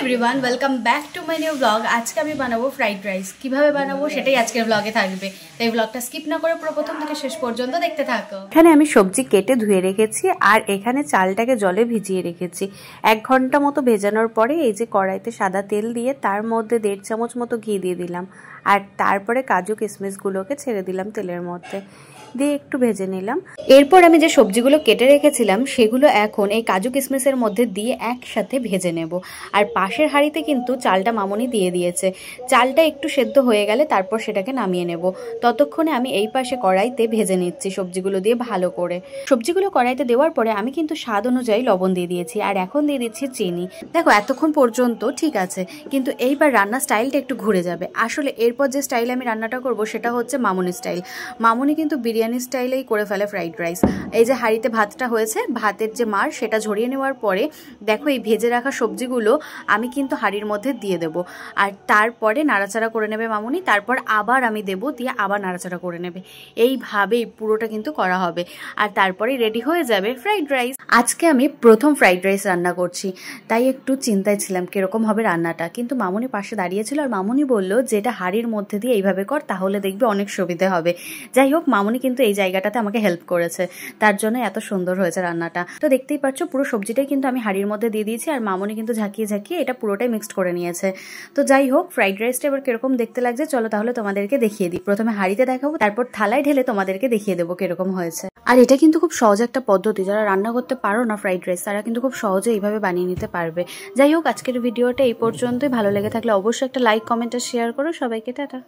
Everyone, welcome back to my new blog. আজকে আমি বানাবো ফ্রাইড রাইস। কিভাবে বানাবো সেটাই আজকের ব্লগে থাকবে, তাই ব্লগটা স্কিপ না করে পুরো প্রথম থেকে শেষ পর্যন্ত দেখতে থাকো। এখানে আমি সবজি কেটে ধুয়ে রেখেছি আর এখানে চালটাকে জলে ভিজিয়ে রেখেছি। 1 ঘন্টা মতো ভেজানোর পরে এই যে কড়াইতে সাদা তেল দিয়ে তার মধ্যে 1.5 চামচ মতো ঘি দিয়ে দিলাম আর তারপরে কাজু কিশমিশগুলোকে ছেড়ে দিলাম তেলের মধ্যে দিয়ে একটু ভেজে নিলাম। এরপর আমি যে সবজিগুলো কেটে রেখেছিলাম সেগুলো এখন এই কাজু কিশমিশের মধ্যে দিয়ে একসাথে ভেজে নেব। আর পাশের হাঁড়িতে কিন্তু চালটা মামনি দিয়ে দিয়েছে। চালটা একটু সেদ্ধ হয়ে গেলে তারপর সেটাকে নামিয়ে নেব। ততক্ষণে আমি এই পাশে কড়াইতে ভেজে নিচ্ছি সবজিগুলো দিয়ে ভালো করে। সবজিগুলো কড়াইতে দেওয়ার পরে আমি কিন্তু স্বাদ অনুযায়ী লবণ দিয়ে দিয়েছি আর এখন দিয়ে দিচ্ছি চিনি। দেখো এতক্ষণ পর্যন্ত ঠিক আছে, কিন্তু এইবার রান্নার স্টাইলটা একটু ঘুরে যাবে। আসলে এরপর যে স্টাইলে আমি রান্নাটা করব সেটা হচ্ছে মামনি স্টাইল। মামনি কিন্তু বিরিয়ানি স্টাইলেই করে ফেলে ফ্রাইড রাইস। এই যে হাঁড়িতে ভাতটা হয়েছে, ভাতের যে মার সেটা ঝরিয়ে নেওয়ার পরে দেখো এই ভেজে রাখা সবজিগুলো আমি কিন্তু হাঁড়ির মধ্যে দিয়ে দেবো আর তারপরে নাড়াচাড়া করে নেবে মামনি। তারপর আবার আমি দেবো, দিয়ে আবার নাড়াচাড়া করে নেবে। এইভাবেই পুরোটা কিন্তু করা হবে আর তারপরে রেডি হয়ে যাবে ফ্রাইড রাইস। আজকে আমি প্রথম ফ্রাইড রাইস রান্না করছি, তাই একটু চিন্তায় ছিলাম কিরকম হবে রান্নাটা, কিন্তু মামনি পাশে দাঁড়িয়েছিল আর মামনি বললো যেটা হাঁড়ির মধ্যে দিয়ে এইভাবে কর, তাহলে দেখবে অনেক সুবিধা হবে। যাই হোক, মামনি কিন্তু এই জায়গাটাতে আমাকে হেল্প করেছে, তার জন্য এত সুন্দর হয়েছে রান্নাটা। তো দেখতেই পাচ্ছ পুরো সবজিটাই কিন্তু আমি হাঁড়ির মধ্যে দিয়ে দিয়েছি আর মামনি কিন্তু ঝাঁকিয়ে ঝাঁকিয়ে এটা পুরোটাই মিক্সড করে নিয়েছে। তো যাই হোক, ফ্রাইড রাইসটা এবার কিরকম দেখতে লাগছে চলো তাহলে তোমাদেরকে দেখিয়ে দিই। প্রথমে হাঁড়িতে দেখাবো, তারপর থালায় ঢেলে তোমাদেরকে দেখিয়ে দেবো কিরকম হয়েছে। আর এটা কিন্তু খুব সহজ একটা পদ্ধতি, যারা রান্না করতে পারো না ফ্রাইড রাইস তারা কিন্তু খুব সহজে এইভাবে বানিয়ে নিতে পারবে। যাই হোক, আজকের ভিডিওটা এই পর্যন্তই। ভালো লেগে থাকলে অবশ্যই একটা লাইক, কমেন্ট আর শেয়ার করো। সবাইকে টাটা।